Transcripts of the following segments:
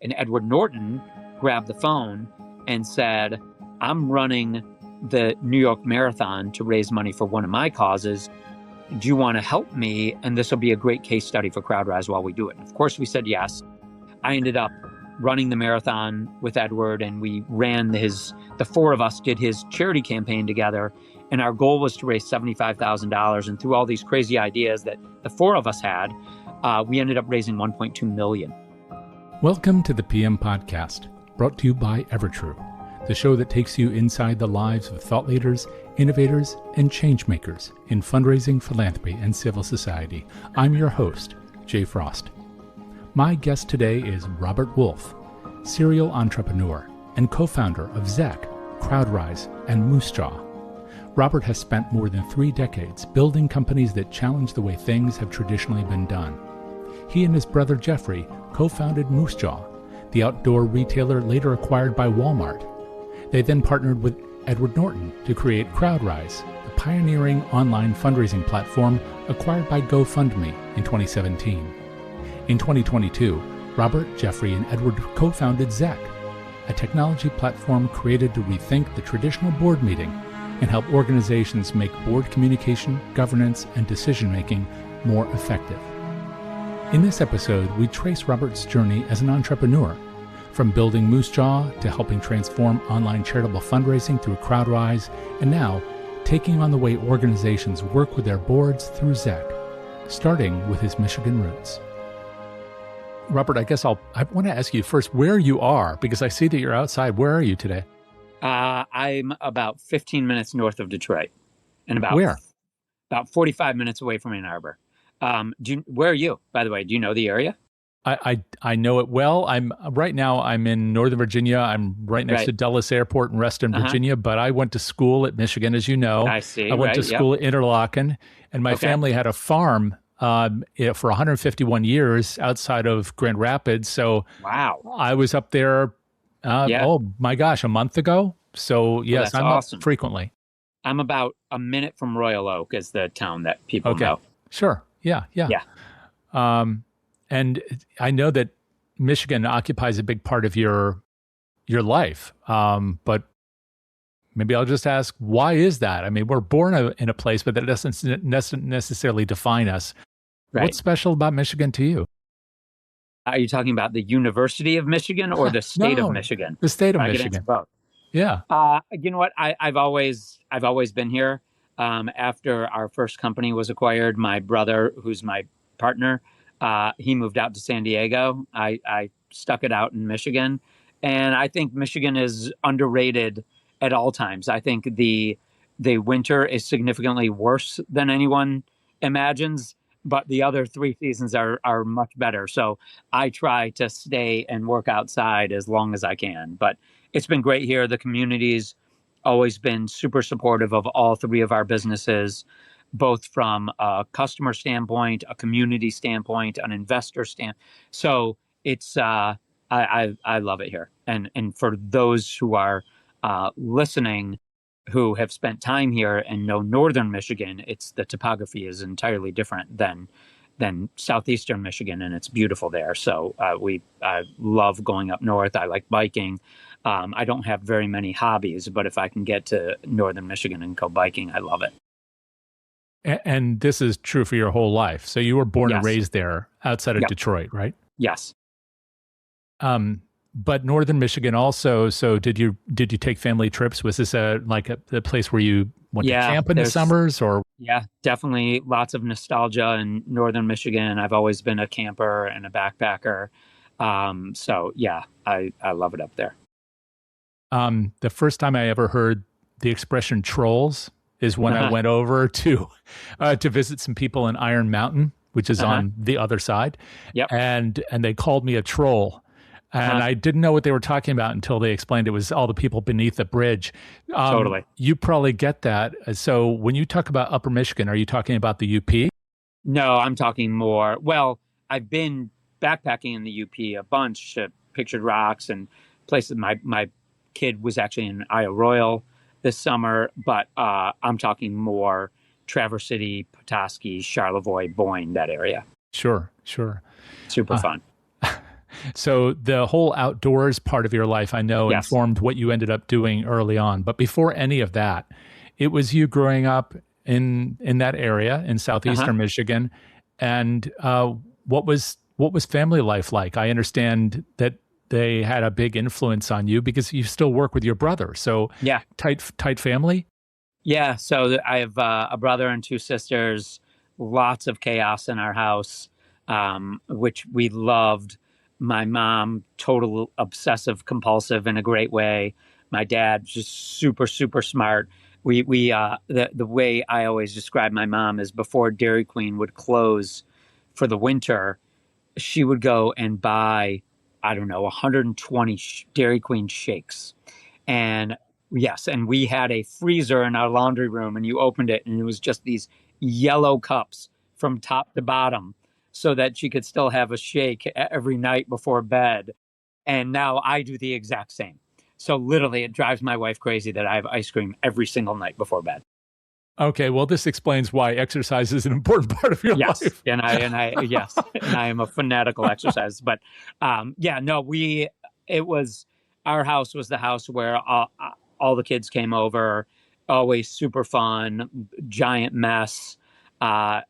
And Edward Norton grabbed the phone and said, I'm running the New York Marathon to raise money for one of my causes. Do you want to help me? And this will be a great case study for CrowdRise while we do it. And of course, we said yes. I ended up running the marathon with Edward, and we ran the four of us did his charity campaign together. And our goal was to raise $75,000. And through all these crazy ideas that the four of us had, we ended up raising $1.2 million. Welcome to the PM Podcast, brought to you by Evertrue, the show that takes you inside the lives of thought leaders, innovators, and change makers in fundraising, philanthropy, and civil society. I'm your host, Jay Frost. My guest today is Robert Wolfe, serial entrepreneur and co-founder of Zeck, CrowdRise, and Moosejaw. Robert has spent more than 3 decades building companies that challenge the way things have traditionally been done. He and his brother Jeffrey co-founded Moosejaw, the outdoor retailer later acquired by Walmart. They then partnered with Edward Norton to create CrowdRise, the pioneering online fundraising platform acquired by GoFundMe in 2017. In 2022, Robert, Jeffrey, and Edward co-founded Zeck, a technology platform created to rethink the traditional board meeting and help organizations make board communication, governance, and decision-making more effective. In this episode, we trace Robert's journey as an entrepreneur, from building Moosejaw to helping transform online charitable fundraising through CrowdRise, and now taking on the way organizations work with their boards through Zeck, starting with his Michigan roots. Robert, I guess I want to ask you first where you are, because I see that you're outside. Where are you today? I'm about 15 minutes north of Detroit, and Where? About 45 minutes away from Ann Arbor. Where are you, by the way? Do you know the area? I know it well. I'm in Northern Virginia. I'm right next to Dulles Airport in Reston, Virginia, but I went to school at Michigan, as you know. I see. I went to school at Interlochen, and my family had a farm for 151 years outside of Grand Rapids. So wow, I was up there, oh my gosh, a month ago. So yes, I'm awesome. Up frequently. I'm about a minute from Royal Oak is the town that people know. Sure. Yeah. And I know that Michigan occupies a big part of your life, but maybe I'll just ask, why is that? I mean, we're born in a place, but that doesn't necessarily define us. Right. What's special about Michigan to you? Are you talking about the University of Michigan or the state of Michigan? The state of Michigan. I can answer both. Yeah. You know what? I've always been here. After our first company was acquired, my brother, who's my partner, he moved out to San Diego. I stuck it out in Michigan. And I think Michigan is underrated at all times. I think the winter is significantly worse than anyone imagines, but the other 3 seasons are much better. So I try to stay and work outside as long as I can. But it's been great here. The community's always been super supportive of all 3 of our businesses, both from a customer standpoint, a community standpoint, an investor standpoint. So it's I love it here. And for those who are listening, who have spent time here and know northern Michigan, the topography is entirely different than southeastern Michigan, and it's beautiful there. So I love going up north. I like biking. I don't have very many hobbies, but if I can get to northern Michigan and go biking, I love it. And this is true for your whole life. So you were born and raised there outside of Detroit, right? Yes. But northern Michigan also. So did you take family trips? Was this a place where you went to camp in the summers, or? Yeah, definitely lots of nostalgia in northern Michigan. I've always been a camper and a backpacker. So yeah, I love it up there. The first time I ever heard the expression trolls is when I went over to visit some people in Iron Mountain, which is on the other side. Yep. And they called me a troll. And I didn't know what they were talking about until they explained it was all the people beneath the bridge. Totally. You probably get that. So when you talk about Upper Michigan, are you talking about the UP? No, I'm talking more. Well, I've been backpacking in the UP a bunch, Pictured Rocks and places. My kid was actually in Isle Royale this summer, but I'm talking more Traverse City, Petoskey, Charlevoix, Boyne, that area. Sure. Super fun. So the whole outdoors part of your life, I know, Yes. informed what you ended up doing early on. But before any of that, it was you growing up in that area in Uh-huh. southeastern Michigan. And what was family life like? I understand that they had a big influence on you because you still work with your brother. So Yeah. tight family. Yeah. So I have a brother and two sisters, lots of chaos in our house, which we loved. My mom, total obsessive compulsive in a great way. My dad, just super, super smart. The way I always describe my mom is before Dairy Queen would close for the winter, she would go and buy, I don't know, 120 Dairy Queen shakes. And yes, and we had a freezer in our laundry room, and you opened it, and it was just these yellow cups from top to bottom so that she could still have a shake every night before bed. And now I do the exact same. So literally, it drives my wife crazy that I have ice cream every single night before bed. Okay, well, this explains why exercise is an important part of your Yes, life. yes, and I am a fanatical exercise. But yeah, no, it was our house was the house where all the kids came over, always super fun, giant mess, uh,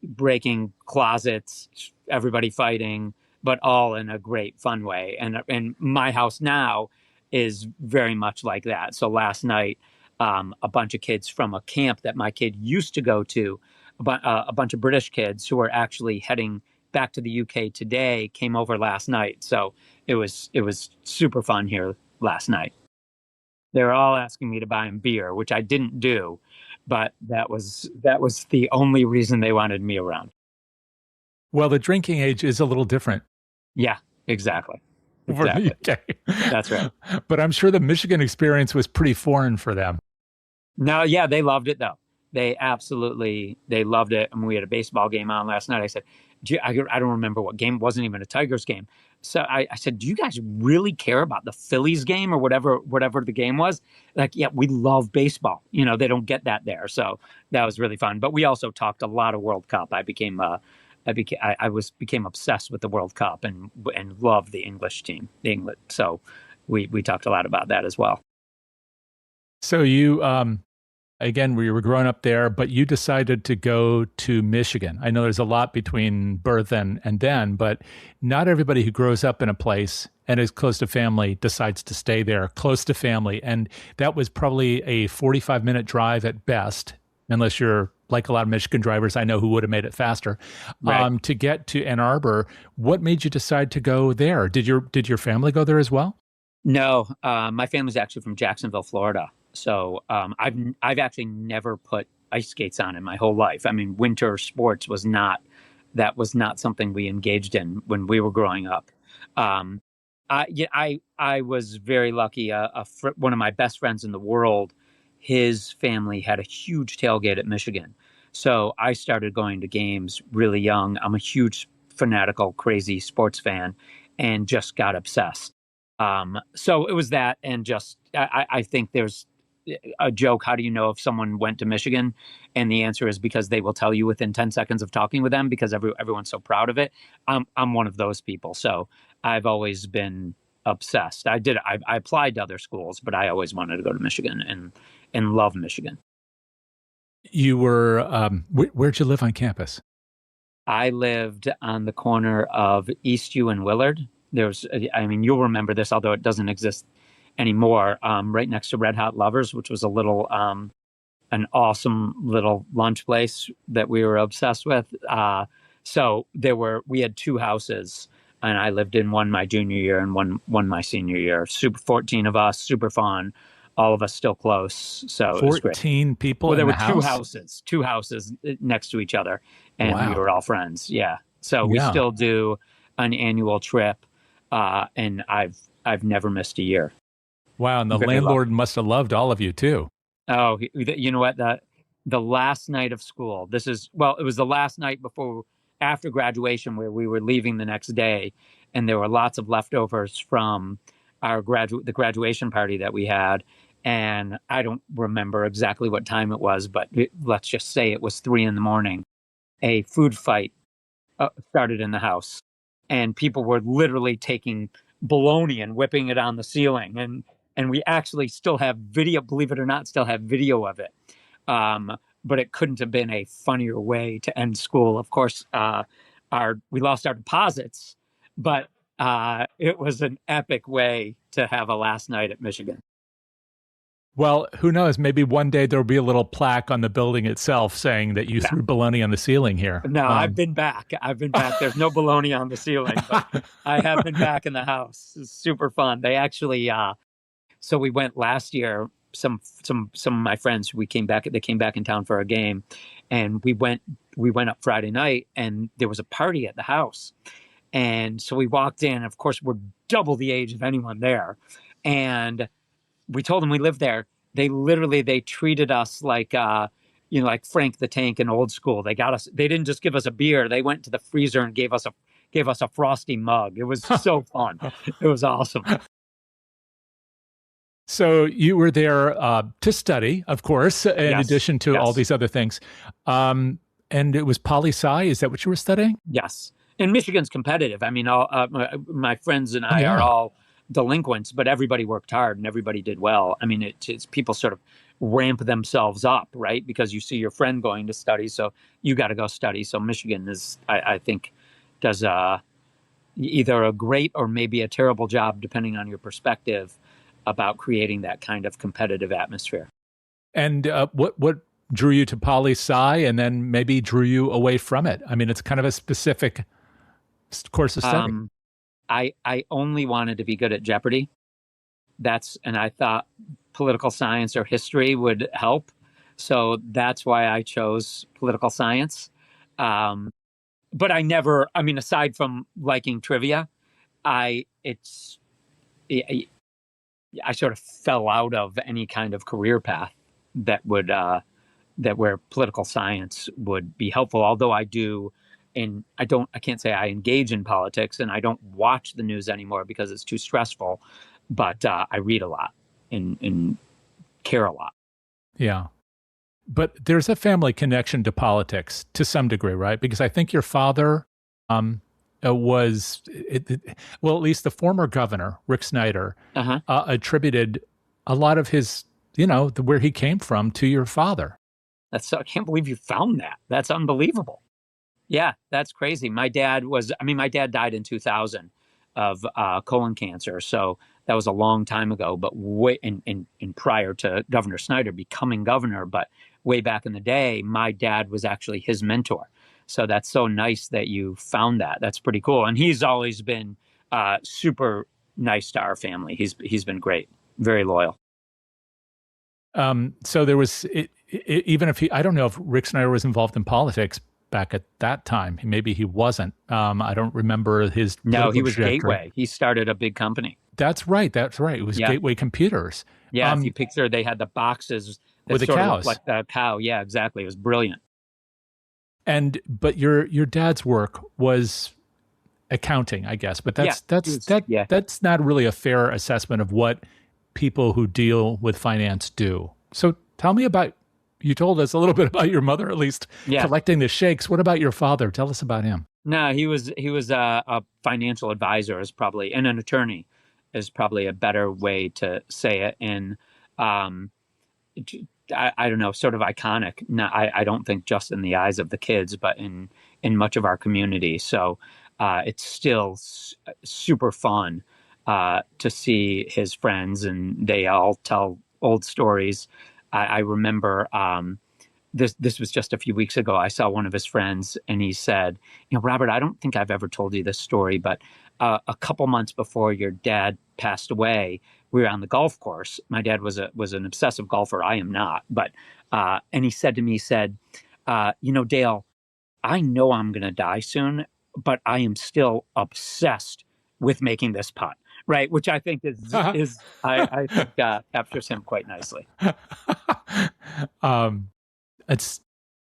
breaking closets, everybody fighting, but all in a great fun way. And my house now is very much like that. So last night, a bunch of kids from a camp that my kid used to go to, a bunch of British kids who are actually heading back to the UK today came over last night. So it was super fun here last night. They were all asking me to buy them beer, which I didn't do, but that was the only reason they wanted me around. Well, the drinking age is a little different Yeah, exactly. for the Exactly. That's right. UK. But I'm sure the Michigan experience was pretty foreign for them. No, yeah, they loved it though. They loved it. And we had a baseball game on last night. I said, I don't remember what game. It wasn't even a Tigers game. So I said, do you guys really care about the Phillies game or whatever the game was? Like, yeah, we love baseball. They don't get that there. So that was really fun. But we also talked a lot of World Cup. I became obsessed with the World Cup and loved the English team, the England. So we talked a lot about that as well. So you again, we were growing up there, but you decided to go to Michigan. I know there's a lot between birth and then, but not everybody who grows up in a place and is close to family decides to stay there close to family. And that was probably a 45-minute drive at best, unless you're like a lot of Michigan drivers I know who would have made it faster, Right. to get to Ann Arbor. What made you decide to go there? Did your family go there as well? No, my family's actually from Jacksonville, Florida. So I've actually never put ice skates on in my whole life. I mean, winter sports was not something we engaged in when we were growing up. Um, I was very lucky. One of my best friends in the world, his family had a huge tailgate at Michigan, so I started going to games really young. I'm a huge fanatical, crazy sports fan, and just got obsessed. So it was that, and just I think there's a joke. How do you know if someone went to Michigan? And the answer is because they will tell you within 10 seconds of talking with them because everyone's so proud of it. I'm one of those people. So I've always been obsessed. I applied to other schools, but I always wanted to go to Michigan and love Michigan. You were where'd you live on campus? I lived on the corner of Eastview and Willard. I mean, you'll remember this, although it doesn't exist anymore. Right next to Red Hot Lovers, which was an awesome little lunch place that we were obsessed with. So we had two houses, and I lived in one my junior year and one my senior year. 14 of us, super fun. All of us still close, so it was great. 14 people Well, in there the were two house? houses, two houses next to each other, and we Wow. were all friends. Yeah, so we Yeah. still do an annual trip, and I've never missed a year. Wow. And the Very landlord lucky. must have loved all of you too. Oh, you know what? The last night of school. It was the last night after graduation, where we were leaving the next day, and there were lots of leftovers from the graduation party that we had. And I don't remember exactly what time it was, but let's just say it was 3 in the morning. A food fight started in the house. and people were literally taking bologna and whipping it on the ceiling. And we actually still have video, believe it or not, still have video of it. But it couldn't have been a funnier way to end school. Of course, we lost our deposits, but it was an epic way to have a last night at Michigan. Well, who knows? Maybe one day there'll be a little plaque on the building itself saying that you threw bologna on the ceiling here. No, I've been back. There's no bologna on the ceiling, but I have been back in the house. It's super fun. They actually, so we went last year. Some of my friends, they came back in town for a game, and we went up Friday night, and there was a party at the house. And so we walked in. Of course, we're double the age of anyone there. And we told them we lived there. They treated us like, like Frank the Tank in Old School. They didn't just give us a beer. They went to the freezer and gave us a frosty mug. It was so fun. It was awesome. So you were there to study, of course, in addition to all these other things. And it was poli-sci. Is that what you were studying? Yes. And Michigan's competitive. I mean, all my friends and I are all delinquents, but everybody worked hard and everybody did well. I mean, it's people sort of ramp themselves up, right? Because you see your friend going to study, so you got to go study. So Michigan I think, does either a great or maybe a terrible job, depending on your perspective, about creating that kind of competitive atmosphere. And what drew you to poli-sci and then maybe drew you away from it? I mean, it's kind of a specific course of study. I only wanted to be good at Jeopardy. And I thought political science or history would help. So that's why I chose political science. But aside from liking trivia, I sort of fell out of any kind of career path that would where political science would be helpful. Although I can't say I engage in politics, and I don't watch the news anymore because it's too stressful. But I read a lot and care a lot. Yeah. But there's a family connection to politics to some degree, right? Because I think your father was, at least the former governor, Rick Snyder, attributed a lot of his, where he came from to your father. I can't believe you found that. That's unbelievable. Yeah, that's crazy. My dad died in 2000 of colon cancer. So that was a long time ago, but way in prior to Governor Snyder becoming governor. But way back in the day, my dad was actually his mentor. So that's so nice that you found that. That's pretty cool. And he's always been super nice to our family. He's been great, very loyal. So there was, even if I don't know if Rick Snyder was involved in politics back at that time. Maybe he wasn't. I don't remember his. No, he was trajectory. Gateway. He started a big company. That's right. It was Gateway Computers. Yeah, if you picture, they had the boxes that with the cows, like the cow. Yeah, exactly. It was brilliant. But your dad's work was accounting, I guess. But that's not really a fair assessment of what people who deal with finance do. So tell me about. You told us a little bit about your mother, at least, collecting the shakes. What about your father? Tell us about him. No, he was a financial advisor, and an attorney is probably a better way to say it. And I don't know, sort of iconic. No, I don't think just in the eyes of the kids, but in much of our community. So it's still super fun to see his friends, and they all tell old stories. I remember this was just a few weeks ago. I saw one of his friends, and he said, Robert, I don't think I've ever told you this story, but a couple months before your dad passed away, we were on the golf course. My dad was an obsessive golfer. I am not. But and he said to me, Dale, I know I'm going to die soon, but I am still obsessed with making this putt. Right, which I think is I think captures him quite nicely.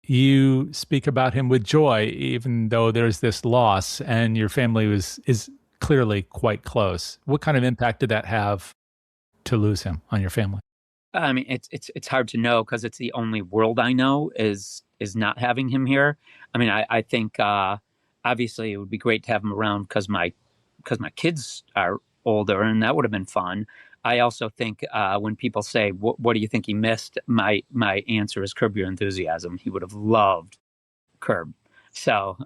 You speak about him with joy, even though there's this loss, and your family is clearly quite close. What kind of impact did that have to lose him on your family? I mean, it's hard to know because it's the only world I know is not having him here. I mean, I think obviously it would be great to have them around because my kids are older, and that would have been fun. I also think when people say, what do you think he missed? My answer is Curb Your Enthusiasm. He would have loved Curb. So,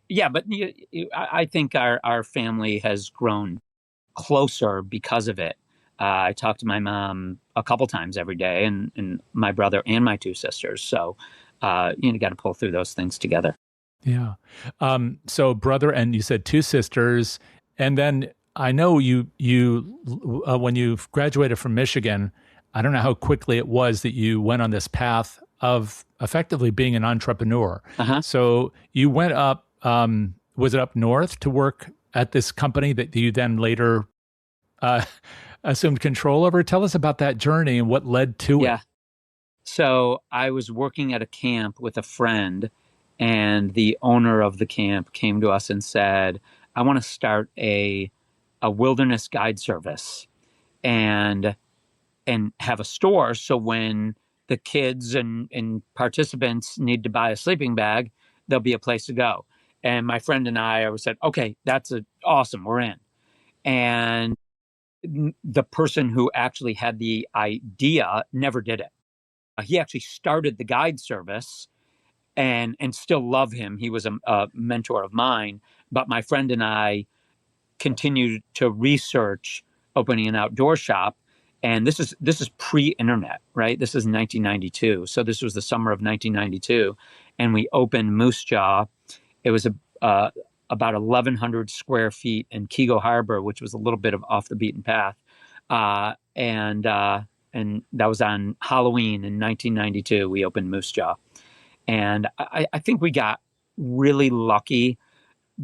yeah, but I think our family has grown closer because of it. I talk to my mom a couple times every day, and my brother and my two sisters. So, got to pull through those things together. Yeah. So brother, and you said two sisters, and then I know you when you graduated from Michigan, I don't know how quickly it was that you went on this path of effectively being an entrepreneur. Uh-huh. So you went up, was it up north to work at this company that you then later uh, assumed control over? Tell us about that journey and what led to Yeah. it. So I was working at a camp with a friend, and the owner of the camp came to us and said, "I want to start a wilderness guide service and have a store. So when the kids and participants need to buy a sleeping bag, there'll be a place to go." And my friend and I said, "Okay, that's awesome. We're in." And the person who actually had the idea never did it. He actually started the guide service, and still love him. He was a mentor of mine. But my friend and I continued to research opening an outdoor shop. And this is pre-internet, right? This is 1992. So this was the summer of 1992. And we opened Moosejaw. It was about 1,100 square feet in Kego Harbor, which was a little bit of off the beaten path. And that was on Halloween in 1992. We opened Moosejaw. And I think we got really lucky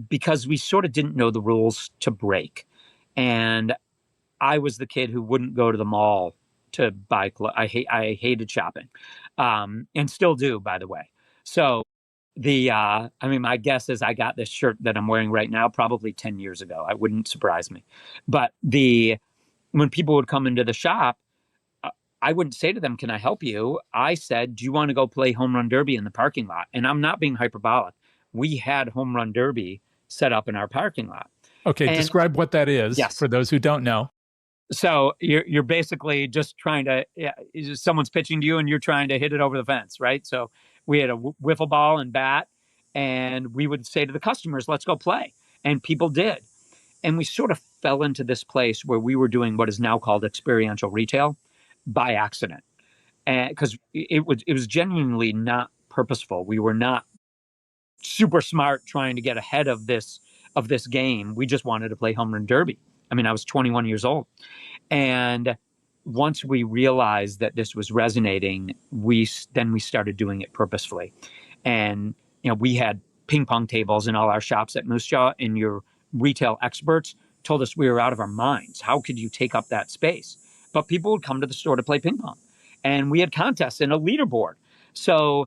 because we sort of didn't know the rules to break. And I was the kid who wouldn't go to the mall to buy clothes. I hated shopping, and still do, by the way. So my guess is I got this shirt that I'm wearing right now probably 10 years ago. It wouldn't surprise me. But when people would come into the shop, I wouldn't say to them, "Can I help you?" I said, "Do you want to go play home run derby in the parking lot?" And I'm not being hyperbolic. We had home run derby set up in our parking lot. Okay, And describe what that is yes, for those who don't know. so you're basically just trying to, someone's pitching to you and you're trying to hit it over the fence, right? So we had a wiffle ball and bat, and we would say to the customers, "Let's go play," and people did. And we sort of fell into this place where we were doing what is now called experiential retail by accident, and because it was genuinely not purposeful. We were not super smart trying to get ahead of this game. We just wanted to play home run derby. I mean, I was 21 years old. And once we realized that this was resonating, we started doing it purposefully. And we had ping pong tables in all our shops at Moosejaw, and your retail experts told us we were out of our minds. How could you take up that space? But people would come to the store to play ping pong, and we had contests and a leaderboard. So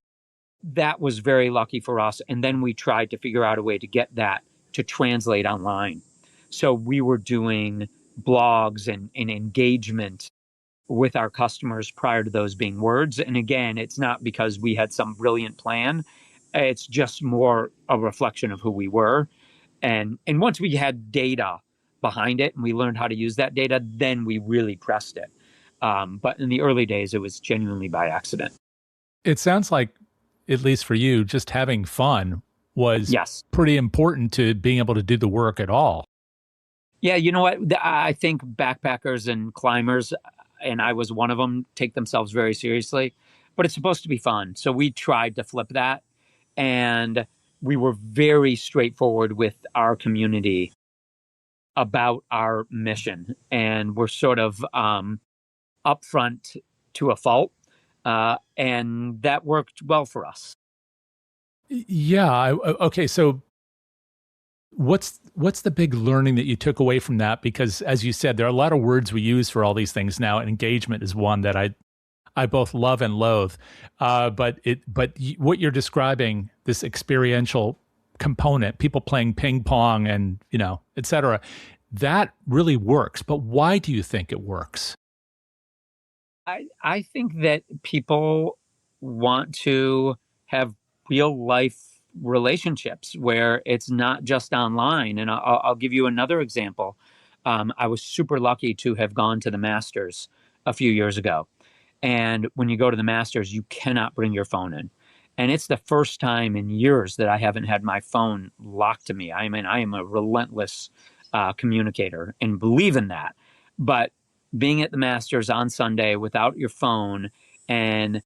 that was very lucky for us. And then we tried to figure out a way to get that to translate online. So we were doing blogs and engagement with our customers prior to those being words. And again, it's not because we had some brilliant plan. It's just more a reflection of who we were. And once we had data behind it and we learned how to use that data, then we really pressed it. But in the early days, it was genuinely by accident. It sounds like, at least for you, just having fun was Yes. pretty important to being able to do the work at all. Yeah, you know what? I think backpackers and climbers, and I was one of them, take themselves very seriously, but it's supposed to be fun. So we tried to flip that, and we were very straightforward with our community about our mission, and we're sort of upfront to a fault, and that worked well for us. Yeah. Okay. So what's the big learning that you took away from that? Because as you said, there are a lot of words we use for all these things now, and engagement is one that I both love and loathe. But what you're describing, this experiential component, people playing ping pong and et cetera, that really works. But why do you think it works? I think that people want to have real life relationships where it's not just online. And I'll give you another example. I was super lucky to have gone to the Masters a few years ago. And when you go to the Masters, you cannot bring your phone in. And it's the first time in years that I haven't had my phone locked to me. I mean, I am a relentless communicator and believe in that. But being at the Masters on Sunday without your phone and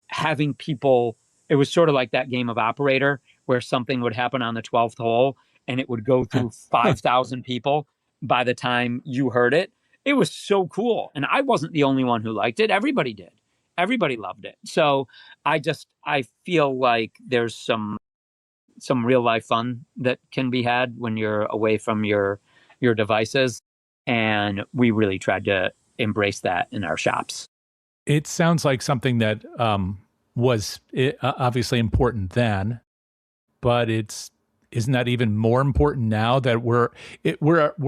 having people, it was sort of like that game of operator where something would happen on the 12th hole and it would go through 5,000 people by the time you heard it. It was so cool. And I wasn't the only one who liked it. Everybody did. Everybody loved it. So I feel like there's some real life fun that can be had when you're away from your devices. And we really tried to embrace that in our shops. It sounds like something that was obviously important then, but isn't that even more important now that we're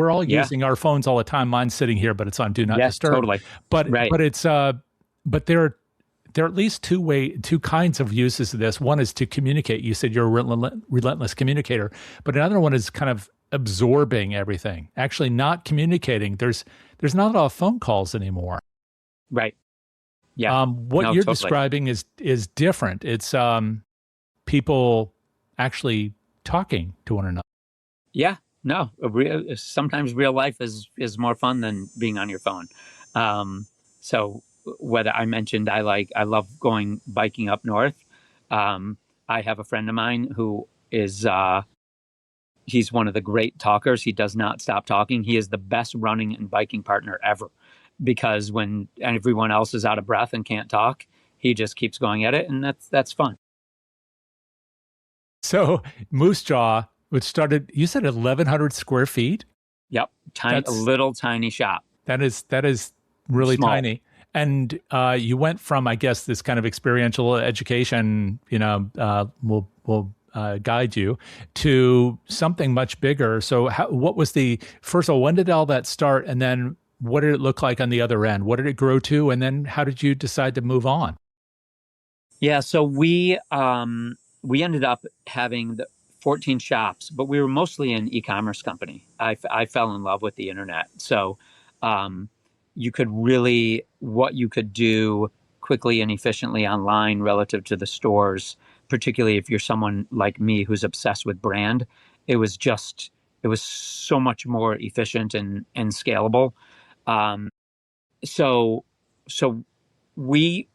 all using our phones all the time? Mine's sitting here, but it's on Do Not Disturb. Totally. But right. But there are at least two kinds of uses of this. One is to communicate. You said you're a relentless communicator, but another one is kind of absorbing everything. Actually, not communicating. There's not a lot of phone calls anymore. Right. Yeah. What you're describing is different. It's people actually talking to one another. Yeah. No. Sometimes real life is more fun than being on your phone. So whether I mentioned I love going biking up north. I have a friend of mine who is he's one of the great talkers. He does not stop talking. He is the best running and biking partner ever. Because when everyone else is out of breath and can't talk, he just keeps going at it, and that's fun. So Moosejaw, which started, you said 1,100 square feet? Yep, a little tiny shop. That is really small. Tiny. And you went from, I guess, this kind of experiential education, will guide you, to something much bigger. So what was first of all, when did all that start? And then what did it look like on the other end? What did it grow to? And then how did you decide to move on? Yeah, so we ended up having 14 shops, but we were mostly an e-commerce company. I fell in love with the internet. So what you could do quickly and efficiently online relative to the stores, particularly if you're someone like me who's obsessed with brand, it was so much more efficient and scalable. So we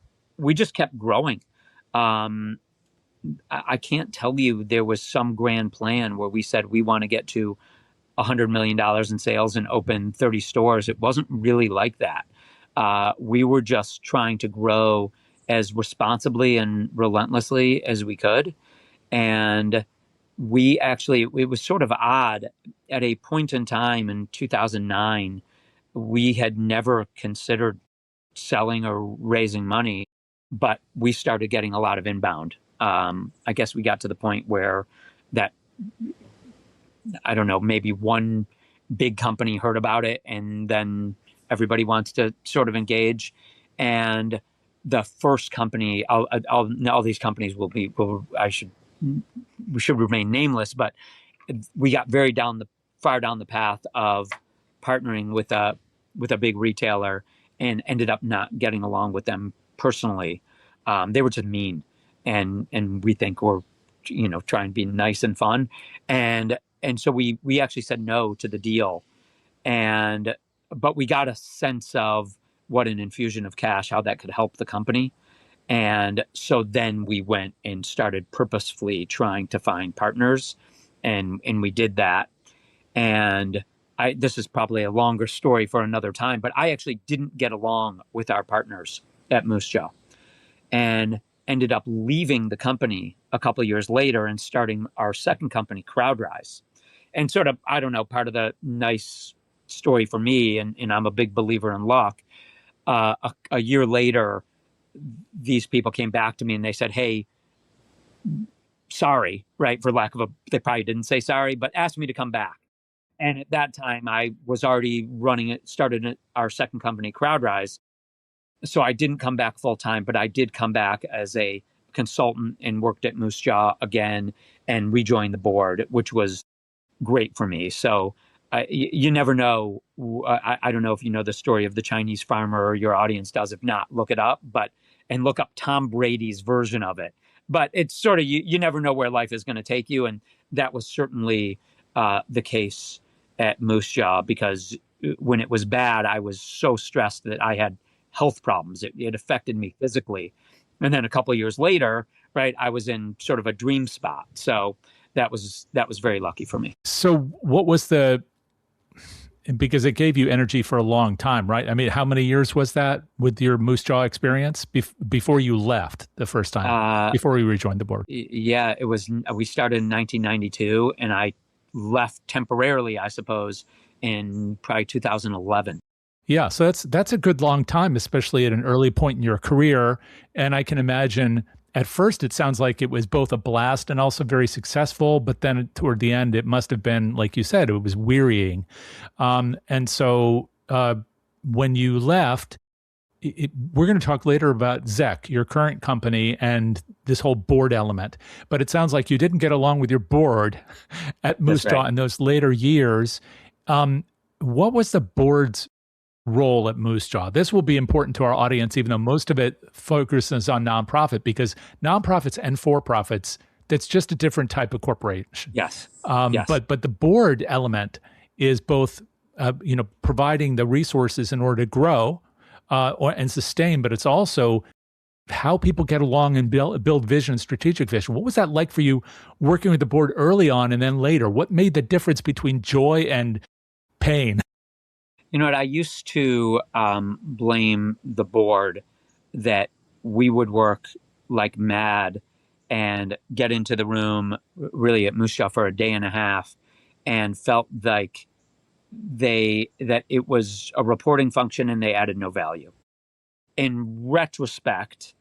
just kept growing. I can't tell you there was some grand plan where we said we want to get to $100 million in sales and open 30 stores. It wasn't really like that. We were just trying to grow as responsibly and relentlessly as we could. And it was sort of odd. At a point in time in 2009, we had never considered selling or raising money, but we started getting a lot of inbound. I guess we got to the point where that, I don't know, maybe one big company heard about it and then everybody wants to sort of engage. And the first company, all these companies we should remain nameless, but we got far down the path of partnering with a big retailer and ended up not getting along with them personally. They were just mean, and we think we're, trying to be nice and fun, and so we actually said no to the deal, but we got a sense of what an infusion of cash, how that could help the company. And so then we went and started purposefully trying to find partners, and we did that. And this is probably a longer story for another time, but I actually didn't get along with our partners at Moosejaw and ended up leaving the company a couple of years later and starting our second company, CrowdRise. And sort of, I don't know, part of the nice story for me, and I'm a big believer in luck, a year later, these people came back to me and they said, hey, sorry, right? They probably didn't say sorry, but asked me to come back. And at that time, I was already started our second company, CrowdRise. So I didn't come back full time, but I did come back as a consultant and worked at Moosejaw again and rejoined the board, which was great for me. So you never know. I don't know if you know the story of the Chinese farmer, or your audience does. If not, look it up, and look up Tom Brady's version of it. But it's sort of, you never know where life is going to take you. And that was certainly the case at Moosejaw, because when it was bad, I was so stressed that I had health problems. It affected me physically. And then a couple of years later, right, I was in sort of a dream spot. So that was very lucky for me. So what was because it gave you energy for a long time, right? I mean, how many years was that with your Moosejaw experience before you left the first time, before we rejoined the board? Yeah, we started in 1992, and I left temporarily, I suppose, in probably 2011. Yeah, so that's a good long time, especially at an early point in your career. And I can imagine at first it sounds like it was both a blast and also very successful, but then toward the end it must have been, like you said, it was wearying. And so when you left, we're going to talk later about Zeck, your current company, and this whole board element. But it sounds like you didn't get along with your board at Moosejaw in those later years. What was the board's role at Moosejaw? This will be important to our audience, even though most of it focuses on nonprofit, because nonprofits and for-profits, that's just a different type of corporation. Yes. Yes. But the board element is both, providing the resources in order to grow and sustain, but it's also how people get along and build vision, strategic vision. What was that like for you working with the board early on and then later? What made the difference between joy and pain? You know what? I used to blame the board that we would work like mad and get into the room really at Moosejaw for a day and a half, and felt like that it was a reporting function and they added no value. In retrospect,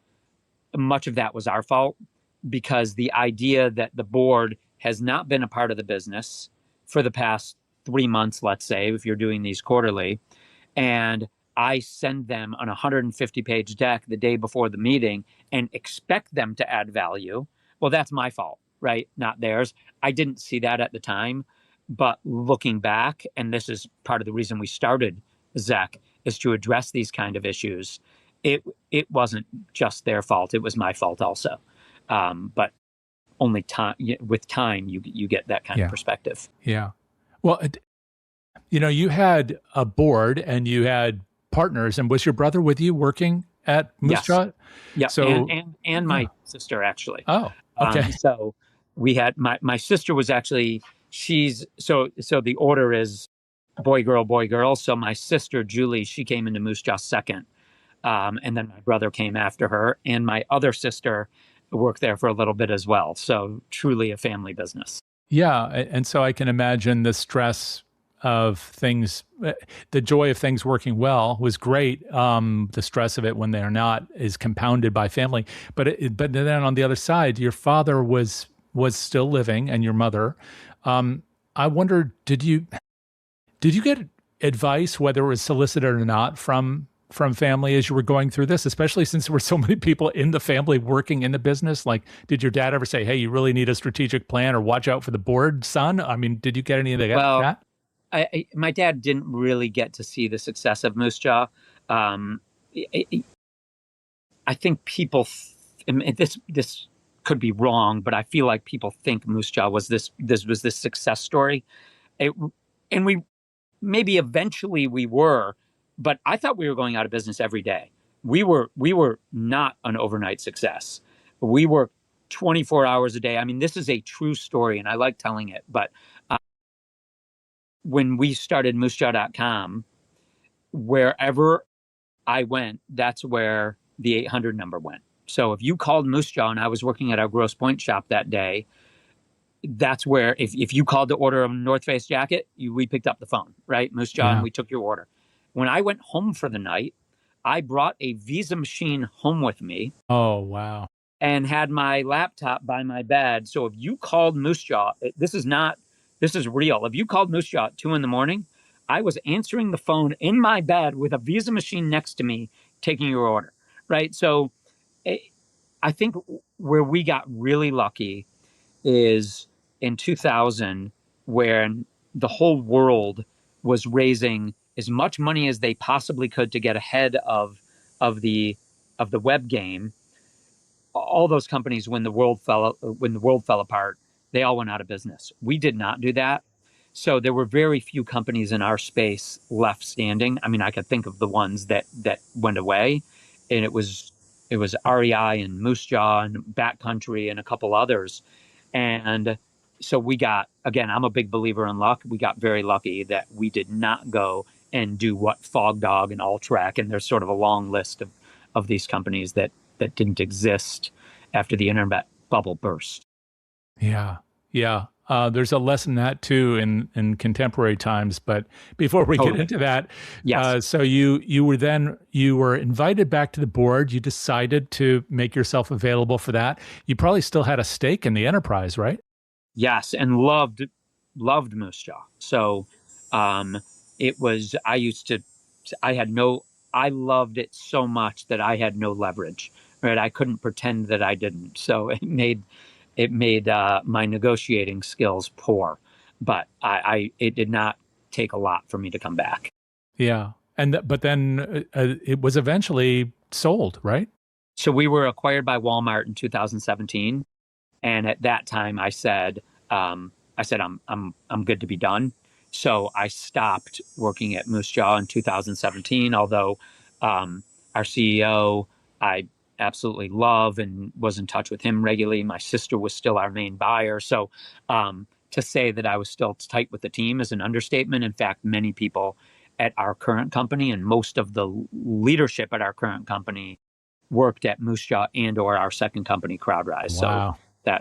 much of that was our fault, because the idea that the board has not been a part of the business for the past 3 months, let's say, if you're doing these quarterly, and I send them an 150-page deck the day before the meeting and expect them to add value, well, that's my fault, right? Not theirs. I didn't see that at the time, but looking back, and this is part of the reason we started Zeck, is to address these kind of issues. It wasn't just their fault; it was my fault also. But only time, with time, you get that kind of perspective. Yeah. Well, you had a board and you had partners, and was your brother with you working at Moosejaw? Yes. Yeah. So, and my sister, actually. Oh, okay. So we had my sister was actually, so the order is boy, girl. So my sister, Julie, she came into Moosejaw second. And then my brother came after her, and my other sister worked there for a little bit as well. So truly a family business. Yeah. And so I can imagine the stress of things, the joy of things working well was great. The stress of it when they're not is compounded by family. But then on the other side, your father was still living, and your mother. I wonder, did you get advice, whether it was solicited or not, from family as you were going through this, especially since there were so many people in the family working in the business? Like, did your dad ever say, hey, you really need a strategic plan, or watch out for the board, son? I mean, did you get any of that? Well, my dad didn't really get to see the success of Moosejaw. I think people, this could be wrong, but I feel like people think Moosejaw was this success story. And we, maybe eventually we were, but I thought we were going out of business every day. We were not an overnight success. We worked 24 hours a day. I mean, this is a true story, and I like telling it. But when we started Moosejaw.com, wherever I went, that's where the 800 number went. So if you called Moosejaw, and I was working at our Grosse Pointe shop that day, that's where, if you called to order a North Face jacket, we picked up the phone, right? Moosejaw, and we took your order. When I went home for the night, I brought a Visa machine home with me. Oh, wow. And had my laptop by my bed. So if you called Moosejaw, this is real. If you called Moosejaw at 2 a.m, I was answering the phone in my bed with a Visa machine next to me, taking your order, right? So I think where we got really lucky is in 2000, when the whole world was raising as much money as they possibly could to get ahead of the of the web game. All those companies, when the world fell apart, they all went out of business. We did not do that. So there were very few companies in our space left standing. I mean, I could think of the ones that went away, and it was REI and Moosejaw and Backcountry and a couple others. And so we got, again, I'm a big believer in luck. We got very lucky that we did not go and do what Fog Dog and Alltrack, and there's sort of a long list of these companies that didn't exist after the internet bubble burst. Yeah. Yeah. There's a lesson in that too in contemporary times. But before we get into that, yes. So you were invited back to the board. You decided to make yourself available for that. You probably still had a stake in the enterprise, right? Yes, and loved Moosejaw. So it was, I loved it so much that I had no leverage, right? I couldn't pretend that I didn't. So it made my negotiating skills poor, but it did not take a lot for me to come back. Yeah. But then it was eventually sold, right? So we were acquired by Walmart in 2017. And at that time I said, I'm good to be done. So I stopped working at Moosejaw in 2017, although our CEO, I absolutely love and was in touch with him regularly. My sister was still our main buyer. So to say that I was still tight with the team is an understatement. In fact, many people at our current company and most of the leadership at our current company worked at Moosejaw and or our second company, CrowdRise. Wow. So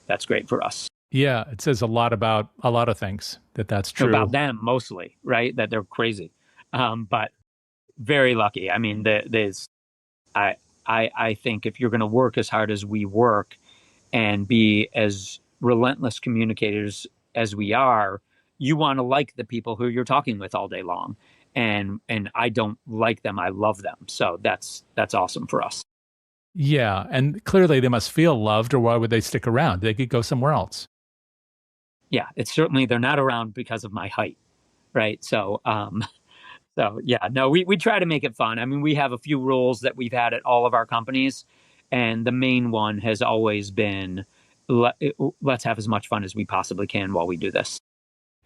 that's great for us. Yeah, it says a lot about a lot of things that's true. About them mostly, right? That they're crazy. But very lucky. I mean, I think if you're going to work as hard as we work and be as relentless communicators as we are, you want to like the people who you're talking with all day long. And I don't like them. I love them. So that's awesome for us. Yeah. And clearly they must feel loved, or why would they stick around? They could go somewhere else. Yeah, it's certainly, they're not around because of my height. Right. So, yeah, no, we try to make it fun. I mean, we have a few rules that we've had at all of our companies. And the main one has always been, let's have as much fun as we possibly can while we do this.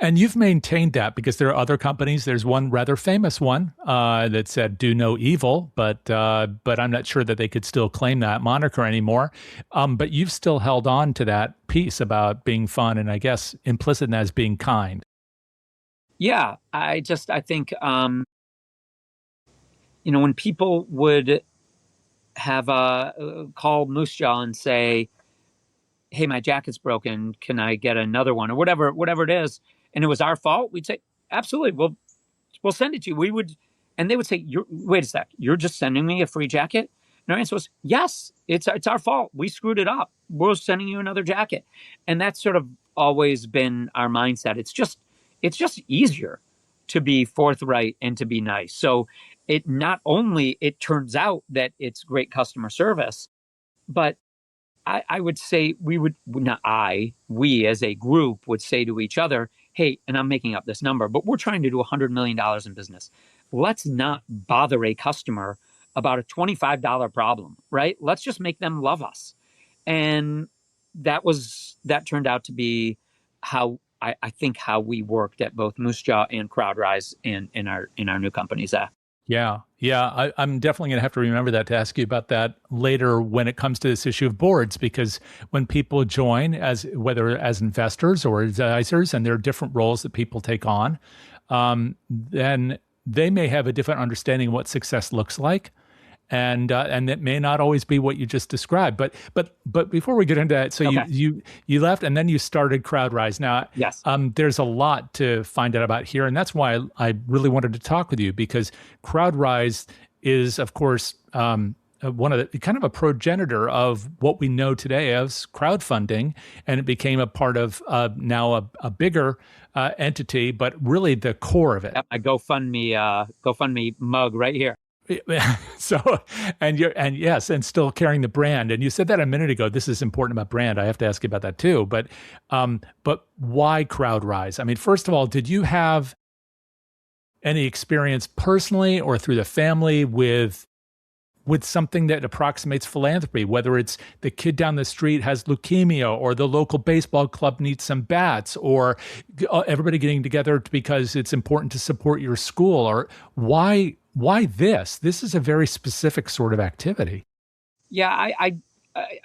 And you've maintained that because there are other companies. There's one rather famous one that said "Do no evil," but I'm not sure that they could still claim that moniker anymore. But you've still held on to that piece about being fun, and I guess implicit in that is being kind. Yeah, I think when people would have call Moosejaw and say, "Hey, my jacket's broken. Can I get another one?" or whatever it is, and it was our fault, we'd say, "Absolutely, we'll send it to you." And they would say, "Wait a sec, you're just sending me a free jacket?" And our answer was, "Yes, it's our fault. We screwed it up. We're sending you another jacket." And that's sort of always been our mindset. It's just easier to be forthright and to be nice. So it turns out that it's great customer service, but I would say we as a group would say to each other, "Hey," and I'm making up this number, but we're trying to do $100 million in business. Let's not bother a customer about a $25 problem, right? Let's just make them love us. And that turned out to be how I think how we worked at both Moosejaw and CrowdRise and in our new companies. Yeah. I'm definitely going to have to remember that to ask you about that later when it comes to this issue of boards, because when people join whether as investors or advisors, and there are different roles that people take on, then they may have a different understanding of what success looks like. And it may not always be what you just described. But before we get into that, so okay. you left and then you started CrowdRise. Now, yes. There's a lot to find out about here, and that's why I really wanted to talk with you, because CrowdRise is, of course, one of the kind of a progenitor of what we know today as crowdfunding, and it became a part of now a bigger entity, but really the core of it. Yep, a GoFundMe mug right here. So, and yes, and still carrying the brand. And you said that a minute ago. This is important about brand. I have to ask you about that too. But why CrowdRise? I mean, first of all, did you have any experience personally or through the family with something that approximates philanthropy, whether it's the kid down the street has leukemia or the local baseball club needs some bats or everybody getting together because it's important to support your school? Or why this? This is a very specific sort of activity. Yeah,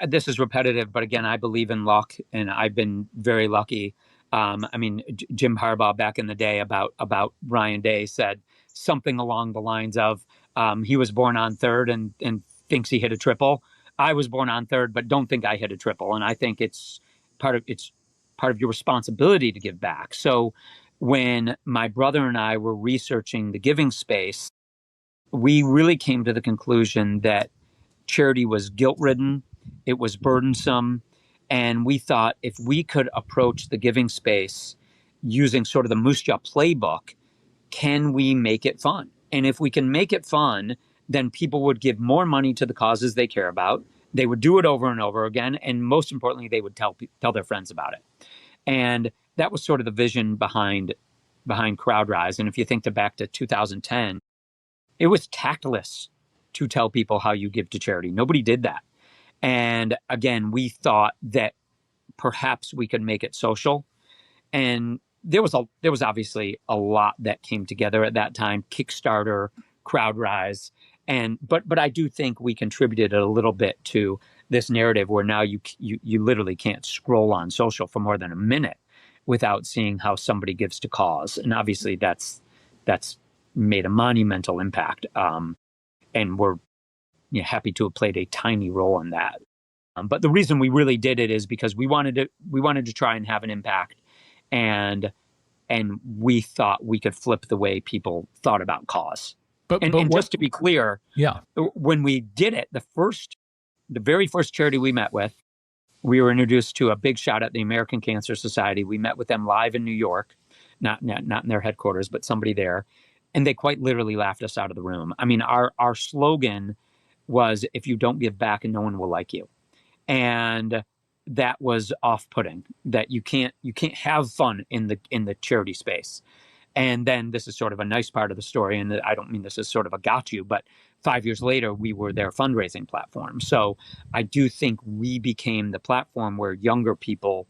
this is repetitive, but again, I believe in luck, and I've been very lucky. I mean, Jim Harbaugh back in the day about Ryan Day said something along the lines of, he was born on third and thinks he hit a triple. I was born on third, but don't think I hit a triple. And I think it's part of your responsibility to give back. So when my brother and I were researching the giving space, we really came to the conclusion that charity was guilt-ridden, it was burdensome, and we thought if we could approach the giving space using sort of the Moosejaw playbook, can we make it fun? And if we can make it fun, then people would give more money to the causes they care about. They would do it over and over again. And most importantly, they would tell their friends about it. And that was sort of the vision behind CrowdRise. And if you think back to 2010, it was tactless to tell people how you give to charity. Nobody did that. And again, we thought that perhaps we could make it social. And there was obviously a lot that came together at that time: Kickstarter, CrowdRise, but I do think we contributed a little bit to this narrative where now you literally can't scroll on social for more than a minute without seeing how somebody gives to cause, and obviously that's made a monumental impact, and we're happy to have played a tiny role in that. But the reason we really did it is because we wanted to try and have an impact. And we thought we could flip the way people thought about cause. But just to be clear, yeah, when we did it, the very first charity we met with, we were introduced to a big shot at the American Cancer Society. We met with them live in New York, not in their headquarters, but somebody there, and they quite literally laughed us out of the room. I mean, our slogan was, "If you don't give back, no one will like you," and that was off-putting. That you can't have fun in the charity space. And then this is sort of a nice part of the story, and I don't mean this as sort of a got you, but 5 years later we were their fundraising platform. So I do think we became the platform where younger people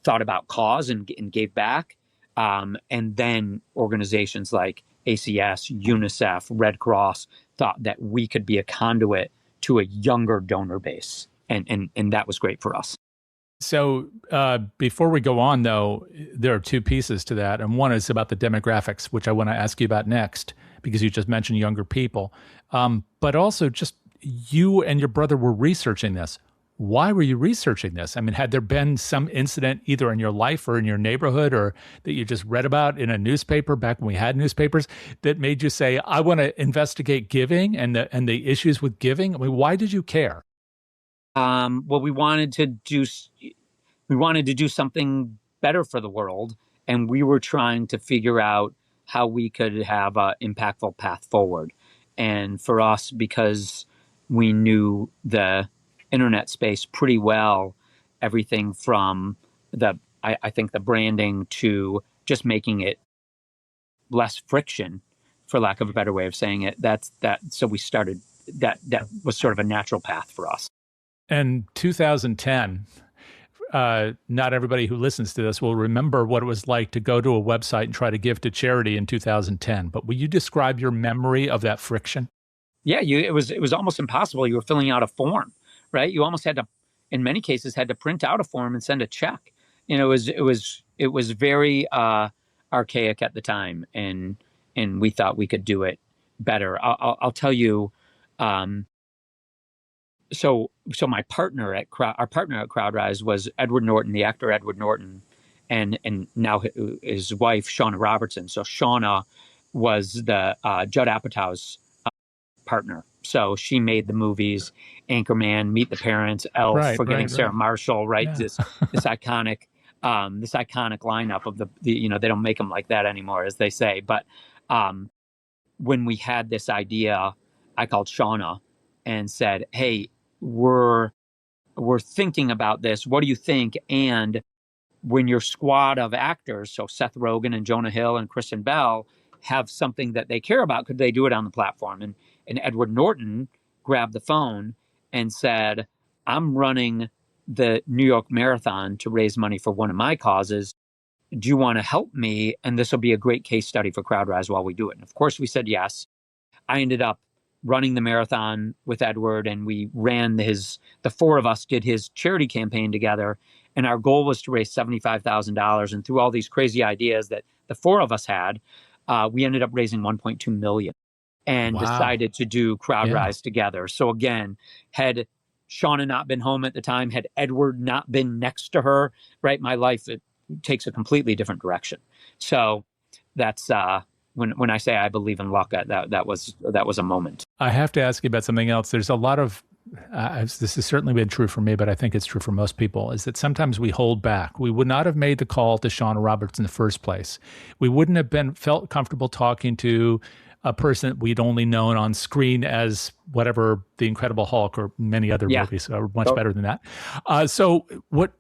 thought about cause and gave back, and then organizations like ACS, UNICEF, Red Cross thought that we could be a conduit to a younger donor base, and that was great for us. So before we go on, though, there are two pieces to that. And one is about the demographics, which I want to ask you about next, because you just mentioned younger people. But also just you and your brother were researching this. Why were you researching this? I mean, had there been some incident either in your life or in your neighborhood or that you just read about in a newspaper back when we had newspapers that made you say, I want to investigate giving and the issues with giving? I mean, why did you care? Well, we wanted to do something better for the world, and we were trying to figure out how we could have an impactful path forward. And for us, because we knew the internet space pretty well, everything from I think the branding to just making it less friction, for lack of a better way of saying it. So we started that was sort of a natural path for us. And 2010, not everybody who listens to this will remember what it was like to go to a website and try to give to charity in 2010. But will you describe your memory of that friction? Yeah, it was almost impossible. You were filling out a form, right? You almost had to, in many cases, had to print out a form and send a check. It was very archaic at the time, and we thought we could do it better. I'll tell you. So our partner at CrowdRise was Edward Norton, the actor Edward Norton, and now his wife Shauna Robertson. So Shauna was the Judd Apatow's partner. So she made the movies Anchorman, Meet the Parents, Elf, Forgetting Sarah Marshall, right? Yeah. This iconic lineup of the they don't make them like that anymore, as they say. But when we had this idea, I called Shauna and said, hey, we're thinking about this. What do you think? And when your squad of actors, so Seth Rogen and Jonah Hill and Kristen Bell, have something that they care about, could they do it on the platform? And Edward Norton grabbed the phone and said, I'm running the New York Marathon to raise money for one of my causes. Do you want to help me? And this will be a great case study for CrowdRise while we do it. And of course, we said yes. I ended up running the marathon with Edward, and we ran the four of us did his charity campaign together. And our goal was to raise $75,000. And through all these crazy ideas that the four of us had, we ended up raising 1.2 million and Wow. decided to do Yeah. CrowdRise together. So again, had Shauna not been home at the time, had Edward not been next to her, right, my life, it takes a completely different direction. So that's when I say I believe in luck, that was a moment. I have to ask you about something else. There's a lot of, this has certainly been true for me, but I think it's true for most people, is that sometimes we hold back. We would not have made the call to Shauna Roberts in the first place. We wouldn't have felt comfortable talking to a person that we'd only known on screen as whatever, the Incredible Hulk or many other movies are much better than that. So what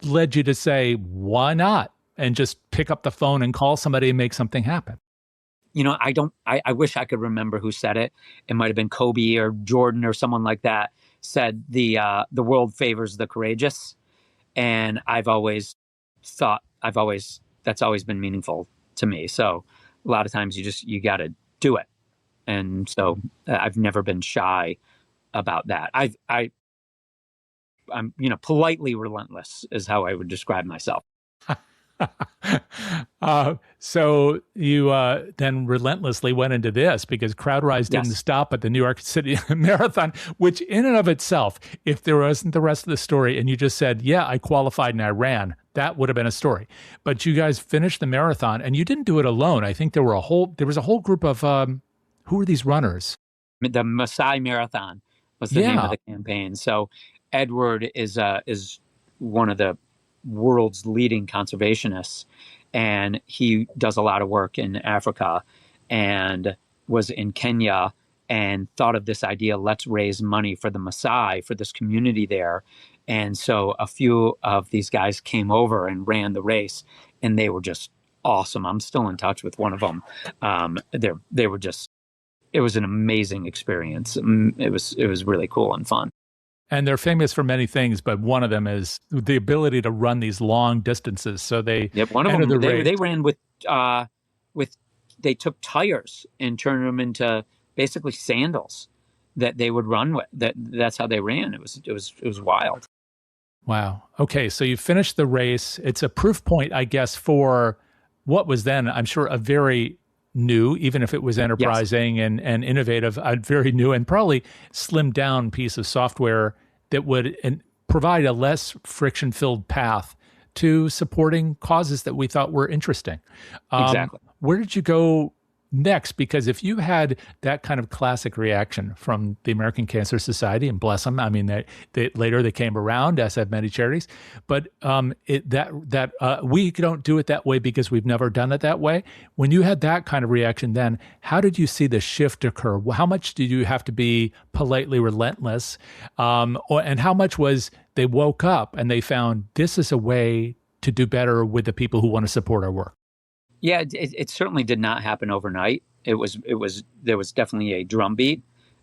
led you to say, why not? And just pick up the phone and call somebody and make something happen? I wish I could remember who said it. It might have been Kobe or Jordan or someone like that said the world favors the courageous. And I've always thought, that's always been meaningful to me. So a lot of times you got to do it. And so I've never been shy about that. I'm politely relentless is how I would describe myself. So you then relentlessly went into this because CrowdRise didn't stop at the New York City Marathon, which in and of itself, if there wasn't the rest of the story and you just said, yeah, I qualified and I ran, that would have been a story. But you guys finished the marathon and you didn't do it alone. I think there was a whole group of, who were these runners? The Maasai Marathon was the name of the campaign. So Edward is one of the world's leading conservationists, and he does a lot of work in Africa and was in Kenya and thought of this idea, let's raise money for the Maasai, for this community there. And so a few of these guys came over and ran the race, and they were just awesome. I'm still in touch with one of them. They were just, it was an amazing experience. It was really cool and fun. And they're famous for many things, but one of them is the ability to run these long distances. So one of them, they ran with they took tires and turned them into basically sandals that they would run with. That's how they ran. It was wild. Wow. Okay. So you finished the race. It's a proof point, I guess, for what was then, I'm sure, a very new, even if it was enterprising and innovative, a very new and probably slimmed down piece of software that would provide a less friction-filled path to supporting causes that we thought were interesting. Exactly. Where did you go next? Because if you had that kind of classic reaction from the American Cancer Society, and bless them, I mean, later they came around, as have many charities, but we don't do it that way because we've never done it that way. When you had that kind of reaction then, how did you see the shift occur? How much did you have to be politely relentless? And how much was they woke up and they found this is a way to do better with the people who want to support our work? Yeah, it certainly did not happen overnight. There was definitely a drumbeat,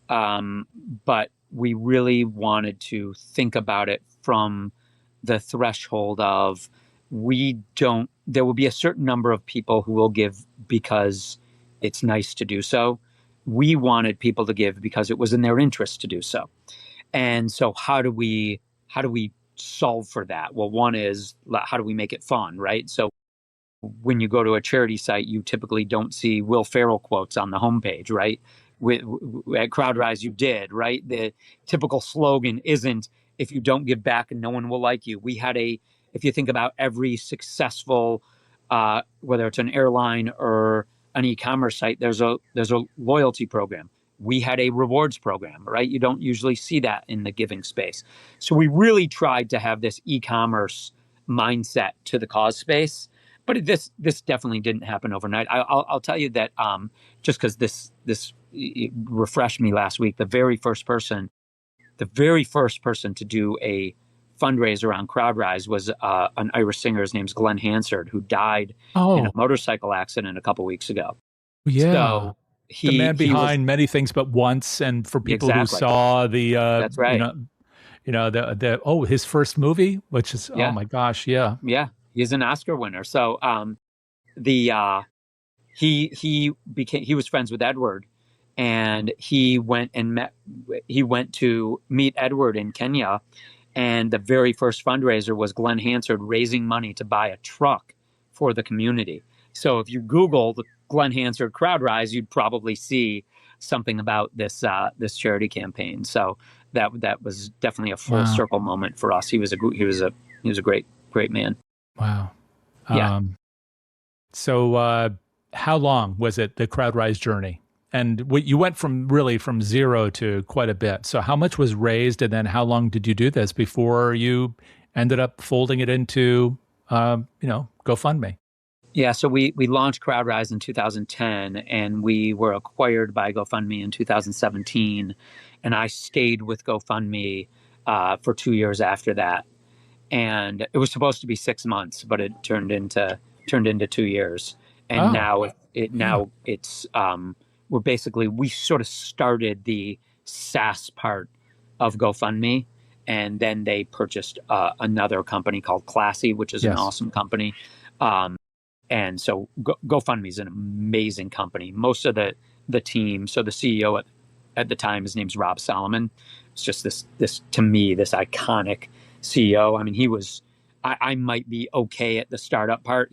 but we really wanted to think about it from the threshold of there will be a certain number of people who will give because it's nice to do so. We wanted people to give because it was in their interest to do so. And so how do we solve for that? Well, one is, how do we make it fun, right? So when you go to a charity site, you typically don't see Will Ferrell quotes on the homepage, right? At CrowdRise, you did, right? The typical slogan isn't, if you don't give back, no one will like you. We had if you think about every successful, whether it's an airline or an e-commerce site, there's a loyalty program. We had a rewards program, right? You don't usually see that in the giving space. So we really tried to have this e-commerce mindset to the cause space. But this definitely didn't happen overnight. I'll tell you that just because this it refreshed me last week. The very first person to do a fundraiser on CrowdRise was an Irish singer. His name's Glenn Hansard, who died in a Oh, motorcycle accident a couple weeks ago. yeah. So The man he was behind Many Things But Once, and for people who exactly. saw the That's right. his first movie, which is, oh Yeah, my gosh, yeah. yeah. He's an Oscar winner. So the he was friends with Edward, and he went to meet Edward in Kenya, and the very first fundraiser was Glenn Hansard raising money to buy a truck for the community. So if you Google the Glenn Hansard CrowdRise, you'd probably see something about this charity campaign. So that was definitely a full Wow. circle moment for us. He was a great man. Wow. Yeah. So how long was it, the CrowdRise journey? And you went from zero to quite a bit. So how much was raised, and then how long did you do this before you ended up folding it into, GoFundMe? Yeah, so we launched CrowdRise in 2010, and we were acquired by GoFundMe in 2017, and I stayed with GoFundMe for 2 years after that. And it was supposed to be 6 months, but it turned into 2 years. And Oh, now yeah. we sort of started the SaaS part of GoFundMe, and then they purchased another company called Classy, which is an Yes. awesome company. And so GoFundMe is an amazing company. Most of the team, so the CEO at the time, his name's Rob Solomon. It's just this to me, this iconic CEO. I mean, I might be okay at the startup part.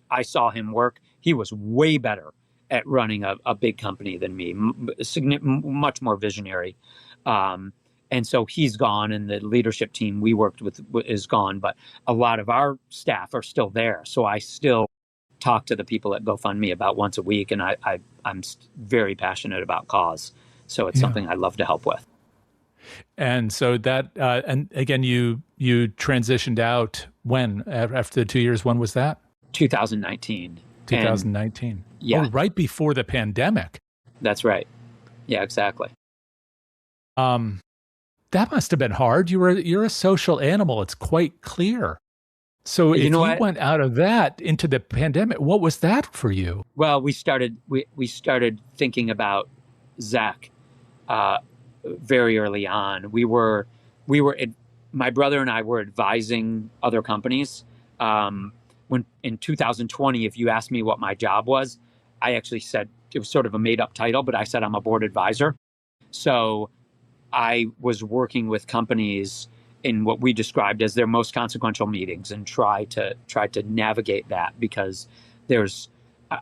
I saw him work. He was way better at running a big company than me, much more visionary. And so he's gone, and the leadership team we worked with is gone, but a lot of our staff are still there. So I still talk to the people at GoFundMe about once a week, and I'm very passionate about cause. So it's Yeah. something I love to help with. And so that, and again, you transitioned out when, after the 2 years, when was that? 2019. And 2019. Oh, yeah, right before the pandemic. that's right. Yeah, exactly. Um, that must have been hard. You're a social animal. It's quite clear. So You if know you what? went out of that into the pandemic, what was that for you? Well, we started thinking about Zeck very early on. My brother and I were advising other companies. When in 2020, if you asked me what my job was, I actually said it was sort of a made up title, but I said I'm a board advisor. So I was working with companies in what we described as their most consequential meetings, and try to navigate that, because there's,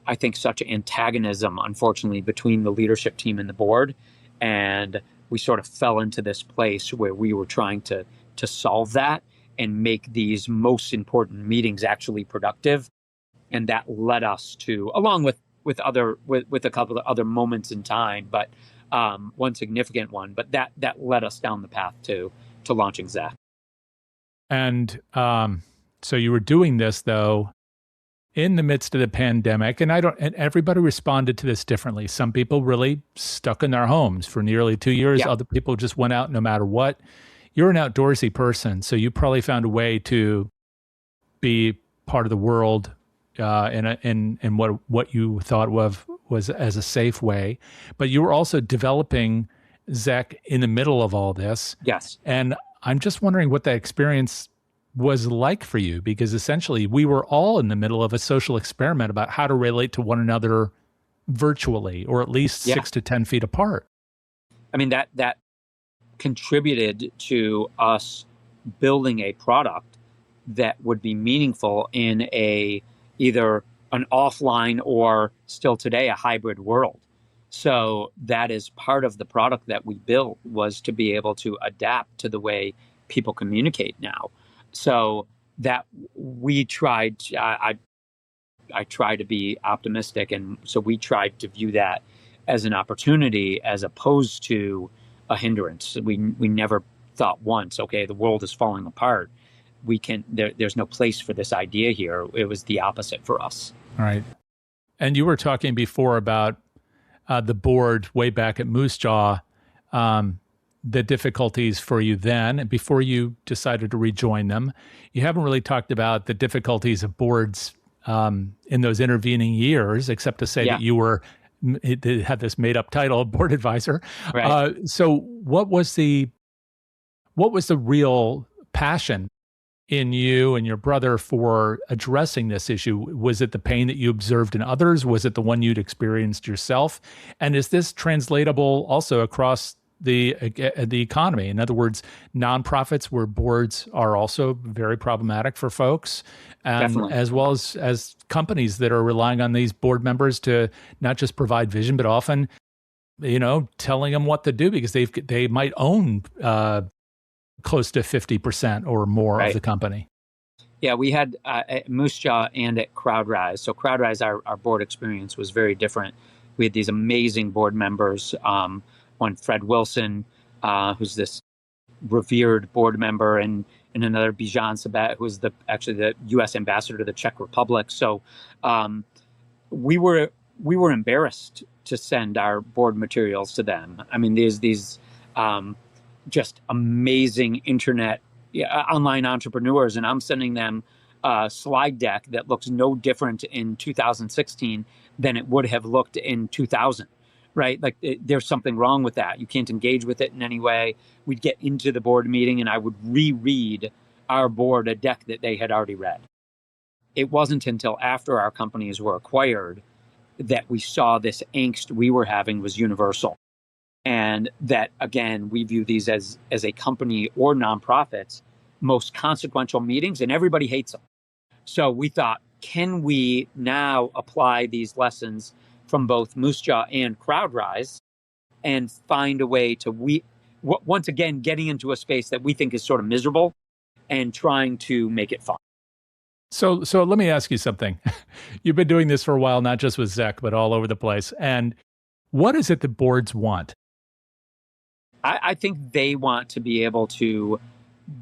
I think, such antagonism, unfortunately, between the leadership team and the board. And we sort of fell into this place where we were trying to solve that and make these most important meetings actually productive. And that led us to, along with a couple of other moments in time, but one significant one, but that led us down the path to launching Zeck. And so you were doing this, though, in the midst of the pandemic, and everybody responded to this differently. Some people really stuck in their homes for nearly 2 years. Yeah. Other people just went out no matter what. You're an outdoorsy person, so you probably found a way to be part of the world in what you thought was as a safe way. But you were also developing Zeck in the middle of all this. Yes. And I'm just wondering what that experience was like for you, because essentially we were all in the middle of a social experiment about how to relate to one another virtually, or at least 6 to 10 feet apart. I mean, that contributed to us building a product that would be meaningful in either an offline or still today a hybrid world. So that is part of the product that we built, was to be able to adapt to the way people communicate now. So that we tried, I try to be optimistic. And so we tried to view that as an opportunity as opposed to a hindrance. We never thought once, okay, the world is falling apart. there's no place for this idea here. It was the opposite for us. All right. And you were talking before about the board way back at Moosejaw, the difficulties for you then, and before you decided to rejoin them. You haven't really talked about the difficulties of boards in those intervening years, except to say that you had this made up title, board advisor. Right. So what was the real passion in you and your brother for addressing this issue? Was it the pain that you observed in others? Was it the one you'd experienced yourself? And is this translatable also across the economy? In other words, nonprofits where boards are also very problematic for folks, and Definitely. as well as companies that are relying on these board members to not just provide vision, but often, telling them what to do because they might own close to 50% or more of the company. Yeah, we had at Moosejaw and at CrowdRise. So CrowdRise, our board experience was very different. We had these amazing board members. One, Fred Wilson, who's this revered board member, and another, Bijan Sabet, who was actually the U.S. ambassador to the Czech Republic. So we were embarrassed to send our board materials to them. I mean, there's these just amazing online entrepreneurs, and I'm sending them a slide deck that looks no different in 2016 than it would have looked in 2000. Right? Like there's something wrong with that. You can't engage with it in any way. We'd get into the board meeting and I would reread our board a deck that they had already read. It wasn't until after our companies were acquired that we saw this angst we were having was universal. And that, again, we view these as a company or nonprofits, most consequential meetings, and everybody hates them. So we thought, can we now apply these lessons from both Moosejaw and CrowdRise and find a way to, once again, getting into a space that we think is sort of miserable and trying to make it fun. So let me ask you something. You've been doing this for a while, not just with Zeck, but all over the place. And what is it that boards want? I think they want to be able to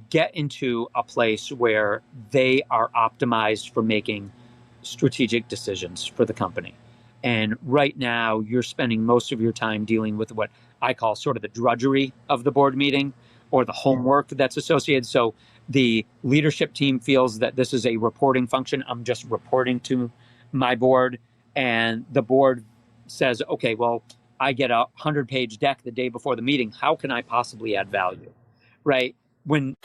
get into a place where they are optimized for making strategic decisions for the company. And right now, you're spending most of your time dealing with what I call sort of the drudgery of the board meeting or the homework that's associated. So the leadership team feels that this is a reporting function. I'm just reporting to my board. And the board says, okay, well, I get a 100-page deck the day before the meeting. How can I possibly add value? Right? When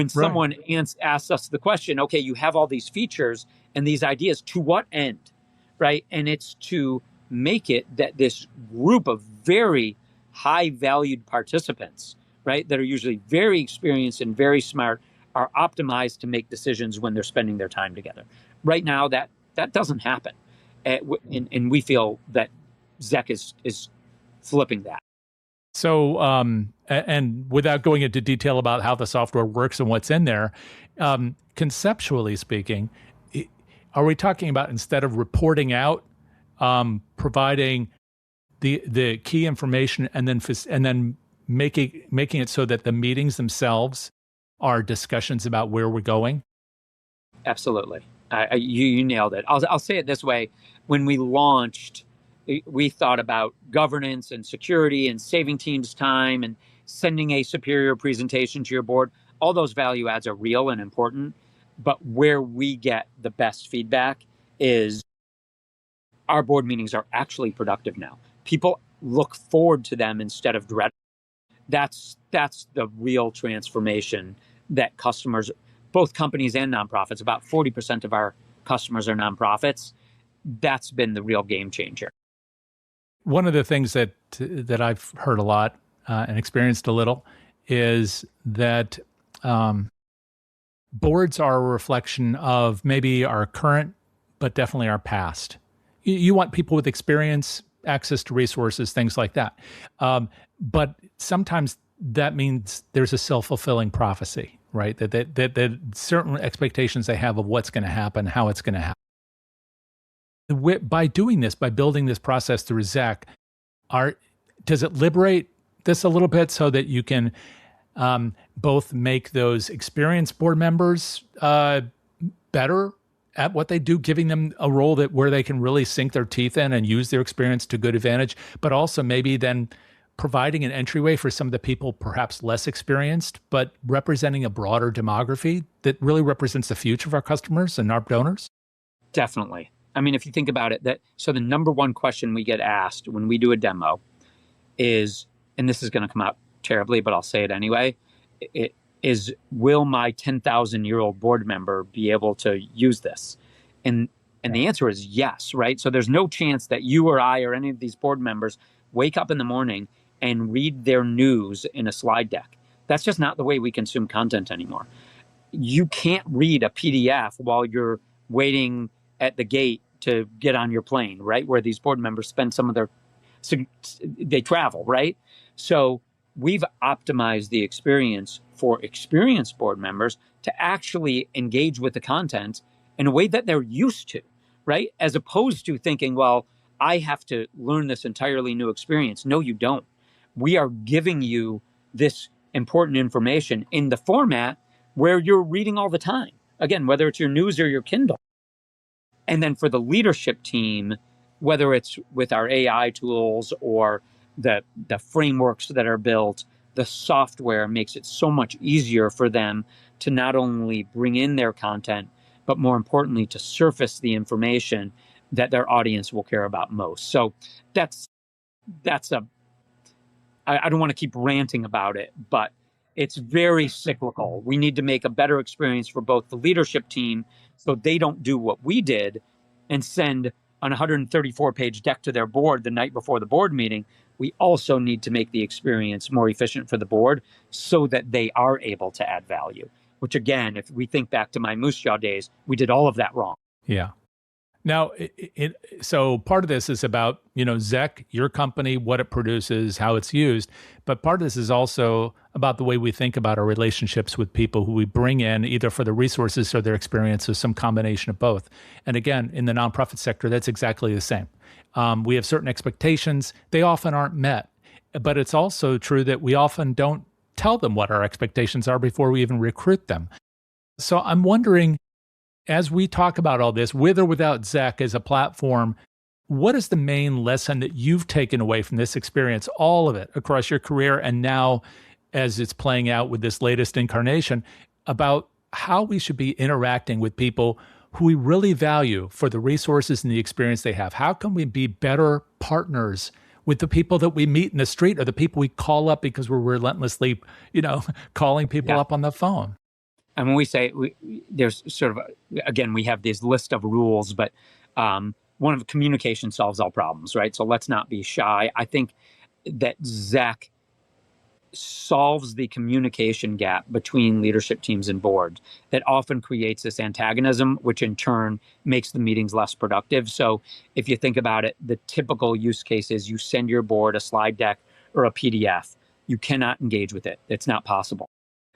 someone asks us the question, okay, you have all these features and these ideas, to what end? Right? And it's to make it that this group of very high valued participants, right, that are usually very experienced and very smart, are optimized to make decisions when they're spending their time together. Right now, that doesn't happen. And we feel that Zeck is flipping that. So, and without going into detail about how the software works and what's in there, conceptually speaking, are we talking about, instead of reporting out, providing the key information and then making it so that the meetings themselves are discussions about where we're going? Absolutely. You nailed it. I'll say it this way. When we launched, we thought about governance and security and saving teams time and sending a superior presentation to your board. All those value adds are real and important. But where we get the best feedback is our board meetings are actually productive now. People look forward to them instead of dread. That's the real transformation that customers, both companies and nonprofits, about 40% of our customers are nonprofits. That's been the real game changer. One of the things that I've heard a lot and experienced a little is that boards are a reflection of maybe our current, but definitely our past. You want people with experience, access to resources, things like that. But sometimes that means there's a self-fulfilling prophecy, right? That certain expectations they have of what's going to happen, how it's going to happen. By doing this, by building this process through Zeck, does it liberate this a little bit so that you can both make those experienced board members better at what they do, giving them a role where they can really sink their teeth in and use their experience to good advantage, but also maybe then providing an entryway for some of the people perhaps less experienced, but representing a broader demography that really represents the future of our customers and our donors? Definitely. I mean, if you think about it, so the number one question we get asked when we do a demo is, and this is going to come out terribly, but I'll say it anyway, it is, will my 10,000-year-old board member be able to use this? And the answer is yes, right? So there's no chance that you or I or any of these board members wake up in the morning and read their news in a slide deck. That's just not the way we consume content anymore. You can't read a PDF while you're waiting at the gate to get on your plane, right? Where these board members spend some of they travel, right? So we've optimized the experience for experienced board members to actually engage with the content in a way that they're used to, right? As opposed to thinking, well, I have to learn this entirely new experience. No, you don't. We are giving you this important information in the format where you're reading all the time. Again, whether it's your news or your Kindle. And then for the leadership team, whether it's with our AI tools or the frameworks that are built, the software makes it so much easier for them to not only bring in their content, but more importantly, to surface the information that their audience will care about most. So I don't want to keep ranting about it, but it's very cyclical. We need to make a better experience for both the leadership team so they don't do what we did and send an 134-page deck to their board the night before the board meeting. We also need to make the experience more efficient for the board so that they are able to add value, which again, if we think back to my Moosejaw days, we did all of that wrong. Yeah. Now, so part of this is about, Zeck, your company, what it produces, how it's used. But part of this is also about the way we think about our relationships with people who we bring in, either for the resources or their experience, or some combination of both. And again, in the nonprofit sector, that's exactly the same. We have certain expectations. They often aren't met. But it's also true that we often don't tell them what our expectations are before we even recruit them. So I'm wondering, as we talk about all this, with or without Zeck as a platform, what is the main lesson that you've taken away from this experience, all of it across your career, and now as it's playing out with this latest incarnation, about how we should be interacting with people who we really value for the resources and the experience they have? How can we be better partners with the people that we meet in the street, or the people we call up because we're relentlessly, calling people up on the phone? And when we say there's sort of, again, we have this list of rules, but one of communication solves all problems, right? So let's not be shy. I think that Zeck solves the communication gap between leadership teams and boards that often creates this antagonism, which in turn makes the meetings less productive. So if you think about it, the typical use case is you send your board a slide deck or a PDF. You cannot engage with it. It's not possible.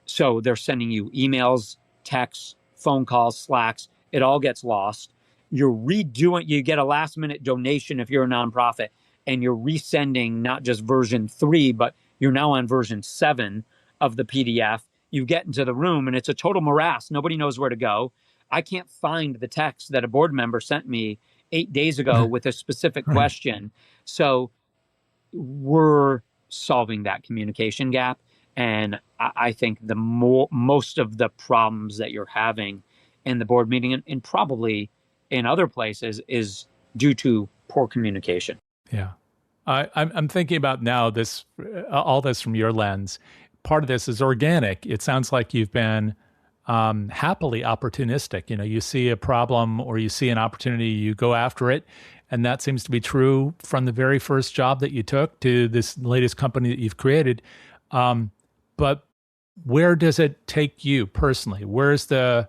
So they're sending you emails, texts, phone calls, Slacks. It all gets lost. You're redoing, you get a last minute donation if you're a nonprofit, and you're resending not just version 3, but you're now on version 7 of the PDF. You get into the room and it's a total morass. Nobody knows where to go. I can't find the text that a board member sent me 8 days ago with a specific question. So we're solving that communication gap. And I think most of the problems that you're having in the board meeting and probably in other places is due to poor communication. Yeah. I'm thinking about now all this from your lens. Part of this is organic. It sounds like you've been happily opportunistic. You see a problem or you see an opportunity, you go after it. And that seems to be true from the very first job that you took to this latest company that you've created. But where does it take you personally? Where's the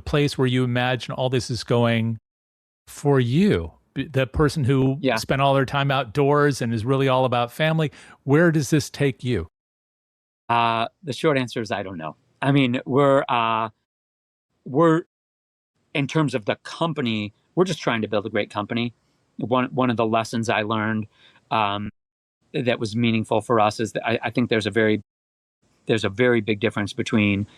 place where you imagine all this is going for you? The person who spent all their time outdoors and is really all about family. Where does this take you? The short answer is I don't know. I mean, we're in terms of the company, we're just trying to build a great company. One of the lessons I learned that was meaningful for us is that I think there's a very there's a very big difference between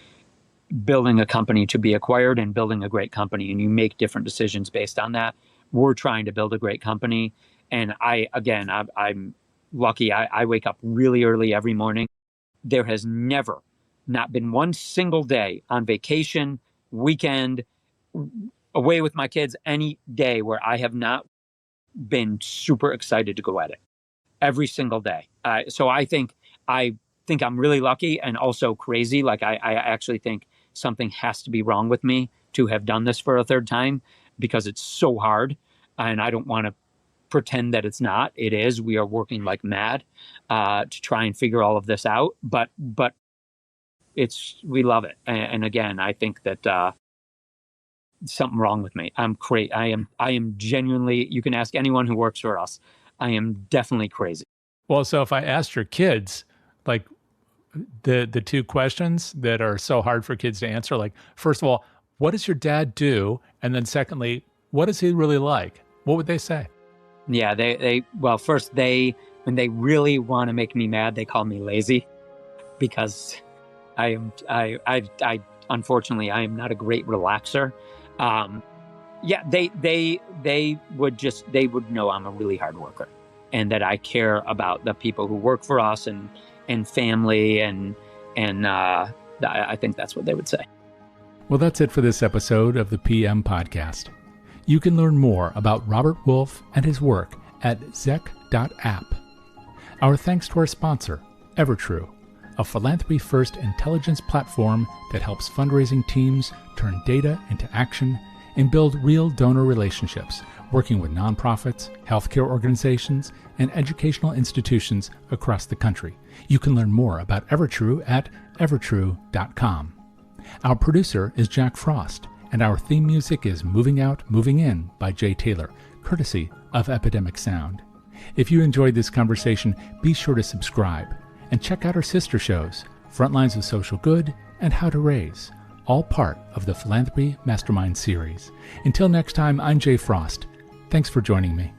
building a company to be acquired and building a great company, and you make different decisions based on that. We're trying to build a great company, and I'm lucky. I wake up really early every morning. There has never not been one single day on vacation, weekend, away with my kids, any day where I have not been super excited to go at it every single day. So I think I'm really lucky and also crazy. Like I actually think something has to be wrong with me to have done this for a third time, because it's so hard, and I don't want to pretend that it's not. It is. We are working like mad to try and figure all of this out, but we love it. And again, I think that something wrong with me. I'm crazy. I am genuinely, you can ask anyone who works for us. I am definitely crazy. Well, so if I asked your kids, like the two questions that are so hard for kids to answer, like, first of all, what does your dad do? And then secondly, what is he really like? What would they say? Yeah, first, when they really want to make me mad, they call me lazy, because I unfortunately, I am not a great relaxer. Yeah, they would know I'm a really hard worker, and that I care about the people who work for us and family, and I think that's what they would say. Well, that's it for this episode of the PM Podcast. You can learn more about Robert Wolfe and his work at Zeck.app. Our thanks to our sponsor, Evertrue, a philanthropy-first intelligence platform that helps fundraising teams turn data into action and build real donor relationships, working with nonprofits, healthcare organizations, and educational institutions across the country. You can learn more about Evertrue at evertrue.com. Our producer is Jack Frost, and our theme music is Moving Out, Moving In by Jay Taylor, courtesy of Epidemic Sound. If you enjoyed this conversation, be sure to subscribe and check out our sister shows, Frontlines of Social Good and How to Raise, all part of the Philanthropy Mastermind series. Until next time, I'm Jay Frost. Thanks for joining me.